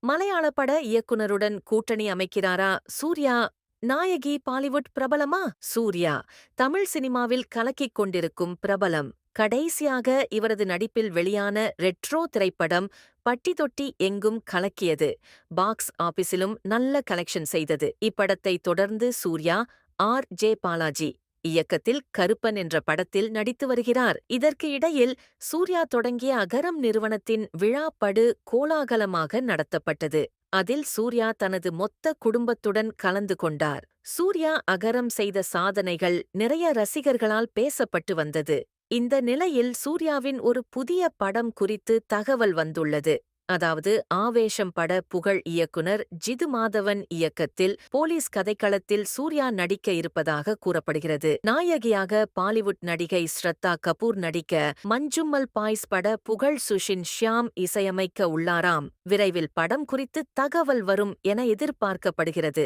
மலையாள பட இயக்குனருடன் கூட்டணி அமைக்கிறாரா சூர்யா? நாயகி பாலிவுட் பிரபலமா? சூர்யா தமிழ் சினிமாவில் கலக்கிக் கொண்டிருக்கும் பிரபலம். கடைசியாக இவரது நடிப்பில் வெளியான ரெட்ரோ திரைப்படம் பட்டி தொட்டி எங்கும் கலக்கியது. பாக்ஸ் ஆபீஸிலும் நல்ல கலெக்ஷன் செய்தது. இப்படத்தை தொடர்ந்து சூர்யா ஜே பாலாஜி இயக்கத்தில் கருப்பன் என்ற படத்தில் நடித்து வருகிறார். இதற்கு இடையில் சூர்யா தொடங்கிய அகரம் நிறுவனத்தின் விழா படு கோலாகலமாக நடத்தப்பட்டது. அதில் சூர்யா தனது மொத்த குடும்பத்துடன் கலந்து கொண்டார். சூர்யா அகரம் செய்த சாதனைகள் நிறைய ரசிகர்களால் பேசப்பட்டு வந்தது. இந்த நிலையில் சூர்யாவின் ஒரு புதிய படம் குறித்து தகவல் வந்துள்ளது. அதாவது ஆவேஷம் பட புகழ் இயக்குனர் ஜிது மாதவன் இயக்கத்தில் போலீஸ் கதைக்களத்தில் சூர்யா நடிக்க இருப்பதாக கூறப்படுகிறது. நாயகியாக பாலிவுட் நடிகை ஸ்ரத்தா கபூர் நடிக்க மஞ்சும்மல் பாய்ஸ் பட புகழ் சுஷின் ஷியாம் இசையமைக்க உள்ளாராம். விரைவில் படம் குறித்து தகவல் வரும் என எதிர்பார்க்கப்படுகிறது.